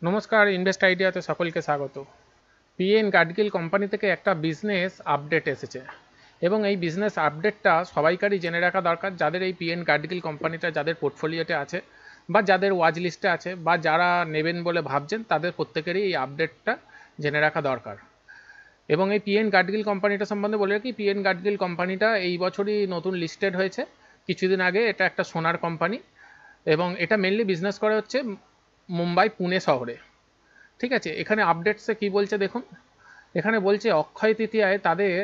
নমস্কার, ইনভেস্ট আইডিয়াতে সকলকে স্বাগত। পিএন গাডগিল কোম্পানি থেকে একটা বিজনেস আপডেট এসেছে এবং এই বিজনেস আপডেটটা সবাইকারই জেনে রাখা দরকার, যাদের এই পিএন গাডগিল কোম্পানিটা যাদের পোর্টফোলিওতে আছে বা যাদের ওয়াচ লিস্টে আছে বা যারা নেবেন বলে ভাবছেন, তাদের প্রত্যেকেরই এই আপডেটটা জেনে রাখা দরকার। এবং এই পিএন গাডগিল কোম্পানিটা সম্বন্ধে বলে রাখি, পিএন গাডগিল কোম্পানিটা এই বছরই নতুন লিস্টেড হয়েছে। কিছুদিন আগে এটা একটা সোনার কোম্পানি এবং এটা মেনলি বিজনেস করে হচ্ছে মুম্বাই পুনে শহরে। ঠিক আছে, এখানে আপডেটসে কি বলছে দেখুন। এখানে বলছে অক্ষয় তৃতীয়ায় তাদের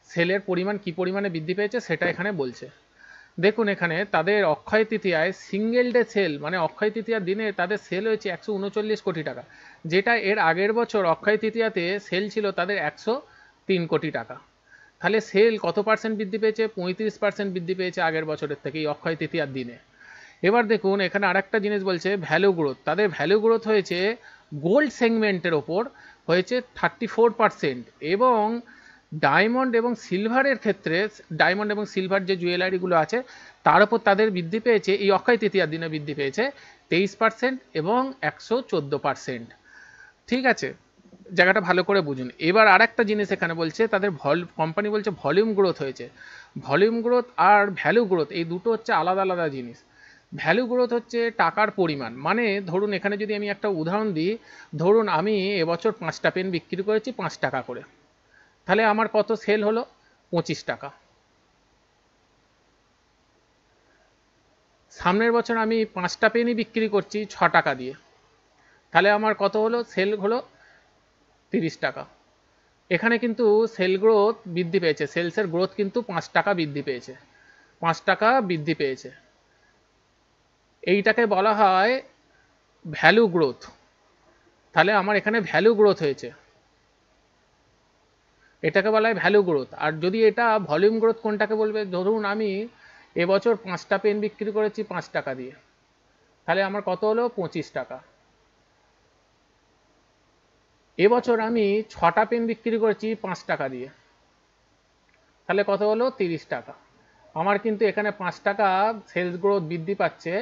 সেলের পরিমাণ কি পরিমাণে বৃদ্ধি পেয়েছে সেটা এখানে বলছে। দেখুন, এখানে তাদের অক্ষয় তৃতীয়ায় সিঙ্গেল ডে সেল, মানে অক্ষয় তৃতীয়ার দিনে তাদের সেল হয়েছে 139 কোটি টাকা, যেটা এর আগের বছর অক্ষয় তৃতীয়াতে সেল ছিল তাদের 103 কোটি টাকা। তাহলে সেল কত পার্সেন্ট বৃদ্ধি পেয়েছে? 35% বৃদ্ধি পেয়েছে আগের বছরের থেকে এই অক্ষয় তৃতীয়ার দিনে। এবার দেখুন, এখানে আরেকটা জিনিস বলছে ভ্যালু গ্রোথ। তাদের ভ্যালু গ্রোথ হয়েছে গোল্ড সেগমেন্টের ওপর হয়েছে 34%, এবং ডায়মন্ড এবং সিলভারের ক্ষেত্রে, ডায়মন্ড এবং সিলভার যে জুয়েলারিগুলো আছে তার উপর তাদের বৃদ্ধি পেয়েছে এই অক্ষয় তৃতীয়ার দিনে বৃদ্ধি পেয়েছে 23% এবং 114%। ঠিক আছে, জায়গাটা ভালো করে বুঝুন। এবার আর একটা জিনিস এখানে বলছে, তাদের কোম্পানি বলছে ভলিউম গ্রোথ হয়েছে। ভলিউম গ্রোথ আর ভ্যালু গ্রোথ এই দুটো হচ্ছে আলাদা আলাদা জিনিস। ভ্যালু গ্রোথ হচ্ছে টাকার পরিমাণ, মানে ধরুন এখানে যদি আমি একটা উদাহরণ দিই, ধরুন আমি এবছর 5টা পেন বিক্রি করেছি 5 টাকা করে, তাহলে আমার কত সেল হলো? 25 টাকা। সামনের বছর আমি 5টা পেনই বিক্রি করছি 6 টাকা দিয়ে, তাহলে আমার কত হলো? সেল হলো 30 টাকা। এখানে কিন্তু সেল গ্রোথ বৃদ্ধি পেয়েছে, সেলসের গ্রোথ কিন্তু 5 টাকা বৃদ্ধি পেয়েছে, 5 টাকা বৃদ্ধি পেয়েছে। এইটাকে বলা হয় ভ্যালু গ্রোথ। তাহলে আমার এখানে ভ্যালু গ্রোথ হয়েছে, এটাকে বলা হয় ভ্যালু গ্রোথ। আর যদি এটা ভলিউম গ্রোথ কোনটাকে বলবে? ধরুন আমি এবছর 5টা পেন বিক্রি করেছি 5 টাকা দিয়ে, তাহলে আমার কত হলো? 25 টাকা। এবছর আমি 6টা পেন বিক্রি করেছি 5 টাকা দিয়ে, তাহলে কত হলো? 30 টাকা। আমার কিন্তু এখানে 5 টাকা সেলস গ্রোথ বৃদ্ধি পাচ্ছে।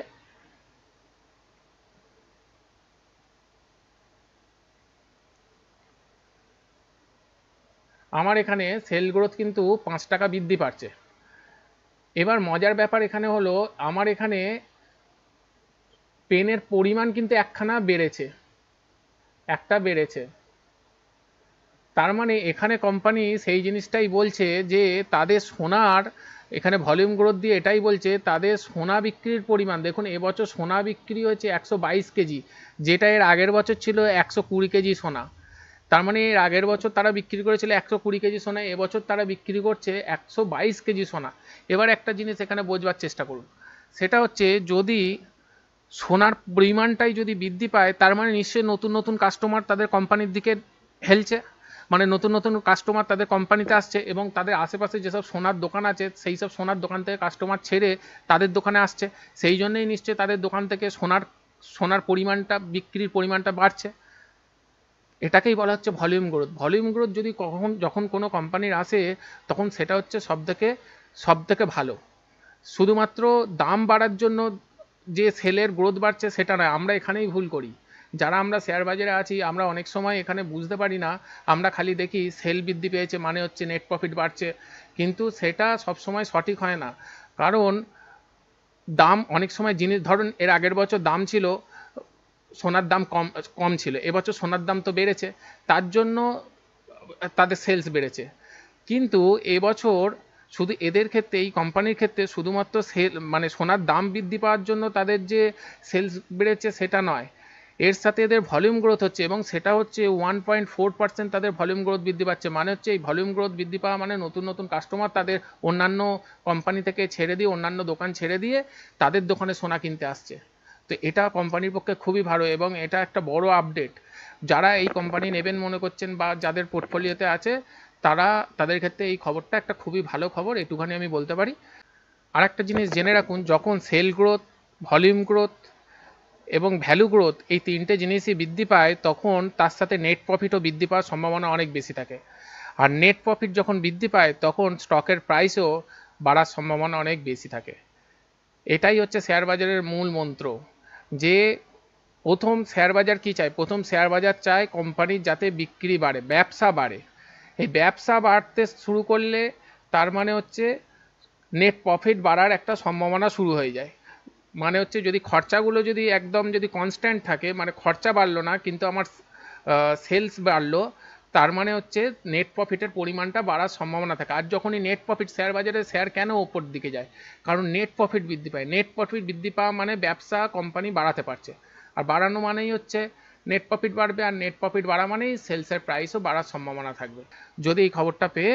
আমার এখানে সেল গ্রোথ কিন্তু 5 টাকা বৃদ্ধি পাচ্ছে। এবার মজার ব্যাপার এখানে হলো, আমার এখানে পেনের পরিমাণ কিন্তু একখানা বেড়েছে, একটা বেড়েছে। তার মানে এখানে কোম্পানি সেই জিনিসটাই বলছে যে তাদের সোনার, এখানে ভলিউম গ্রোথ দিয়ে এটাই বলছে তাদের সোনা বিক্রির পরিমাণ। দেখুন, এবছর সোনা বিক্রি হয়েছে 122 কেজি, যেটা এর আগের বছর ছিল 120 কেজি সোনা। তার মানে এর আগের বছর তারা বিক্রি করেছিল 120 কেজি সোনা, এবছর তারা বিক্রি করছে 122 কেজি সোনা। এবার একটা জিনিস এখানে বোঝবার চেষ্টা করুন, সেটা হচ্ছে যদি সোনার পরিমাণটাই যদি বৃদ্ধি পায়, তার মানে নিশ্চয়ই নতুন নতুন কাস্টমার তাদের কোম্পানির দিকে হেলছে, মানে নতুন নতুন কাস্টমার তাদের কোম্পানিতে আসছে এবং তাদের আশেপাশে যেসব সোনার দোকান আছে সেই সব সোনার দোকান থেকে কাস্টমার ছেড়ে তাদের দোকানে আসছে। সেই জন্যই নিশ্চয়ই তাদের দোকান থেকে সোনার সোনার পরিমাণটা, বিক্রির পরিমাণটা বাড়ছে। এটাকেই বলা হচ্ছে ভলিউম গ্রোথ। ভলিউম গ্রোথ যদি যখন কোনো কোম্পানির আসে, তখন সেটা হচ্ছে সব থেকে ভালো। শুধুমাত্র দাম বাড়ার জন্য যে সেলের গ্রোথ বাড়ছে সেটা নয়, আমরা এখানেই ভুল করি। যারা আমরা শেয়ার বাজারে আছি, আমরা অনেক সময় এখানে বুঝতে পারি না, আমরা খালি দেখি সেল বৃদ্ধি পেয়েছে মানে হচ্ছে নেট প্রফিট বাড়ছে, কিন্তু সেটা সবসময় সঠিক হয় না। কারণ দাম অনেক সময় জিনিস, ধরুন এর আগের বছর দাম ছিল, সোনার দাম কম কম ছিল, এবছর সোনার দাম তো বেড়েছে, তার জন্য তাদের সেলস বেড়েছে। কিন্তু এবছর শুধু এদের ক্ষেত্রে, এই কোম্পানির ক্ষেত্রে শুধুমাত্র সেল, মানে সোনার দাম বৃদ্ধি পাওয়ার জন্য তাদের যে সেলস বেড়েছে সেটা নয়, এর সাথে এদের ভলিউম গ্রোথ হচ্ছে এবং সেটা হচ্ছে 1.4% তাদের ভলিউম গ্রোথ বৃদ্ধি পাচ্ছে। মানে হচ্ছে এই ভলিউম গ্রোথ বৃদ্ধি পাওয়া মানে নতুন নতুন কাস্টমার তাদের অন্যান্য কোম্পানি থেকে ছেড়ে দিয়ে, অন্যান্য দোকান ছেড়ে দিয়ে তাদের দোকানে সোনা কিনতে আসছে। তো এটা কোম্পানির পক্ষে খুবই ভালো এবং এটা একটা বড় আপডেট। যারা এই কোম্পানি নেবেন মনে করছেন বা যাদের পোর্টফোলিওতে আছে, তারা, তাদের ক্ষেত্রে এই খবরটা একটা খুবই ভালো খবর, এটুখানি আমি বলতে পারি। আর একটা জিনিস জেনে রাখুন, যখন সেল গ্রোথ, ভলিউম গ্রোথ এবং ভ্যালু গ্রোথ এই তিনটে জিনিসই বৃদ্ধি পায়, তখন তার সাথে নেট প্রফিটও বৃদ্ধি পাওয়ার সম্ভাবনা অনেক বেশি থাকে। আর নেট প্রফিট যখন বৃদ্ধি পায়, তখন স্টকের প্রাইসও বাড়ার সম্ভাবনা অনেক বেশি থাকে। এটাই হচ্ছে শেয়ার বাজারের মূল মন্ত্র, যে প্রথম শেয়ার বাজার কি চায়? প্রথম শেয়ার বাজার চায় কোম্পানির যাতে বিক্রি বাড়ে, ব্যবসা বাড়ে। এই ব্যবসা বাড়তে শুরু করলে তার মানে হচ্ছে নেট প্রফিট বাড়ার একটা সম্ভাবনা শুরু হয়ে যায়। মানে হচ্ছে যদি খরচাগুলো যদি একদম যদি কনস্ট্যান্ট থাকে, মানে খরচা বাড়লো না কিন্তু আমার সেলস বাড়লো, তার মানে হচ্ছে নেট প্রফিটের পরিমাণটা বাড়ার সম্ভাবনা থাকে। আর যখনই নেট প্রফিট, শেয়ার বাজারে শেয়ার কেন ওপর দিকে যায়? কারণ নেট প্রফিট বৃদ্ধি পায়। নেট প্রফিট বৃদ্ধি পাওয়া মানে ব্যবসা কোম্পানি বাড়াতে পারছে, আর বাড়ানো মানেই হচ্ছে নেট প্রফিট বাড়বে, আর নেট প্রফিট বাড়া মানেই সেলসের প্রাইসও বাড়ার সম্ভাবনা থাকবে। যদি এই খবরটা পেয়ে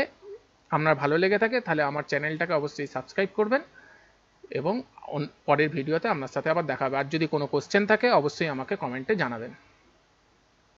আপনার ভালো লেগে থাকে তাহলে আমার চ্যানেলটাকে অবশ্যই সাবস্ক্রাইব করবেন, এবং পরের ভিডিওতে আপনার সাথে আবার দেখা হবে। আর যদি কোনো কোশ্চেন থাকে অবশ্যই আমাকে কমেন্টে জানাবেন।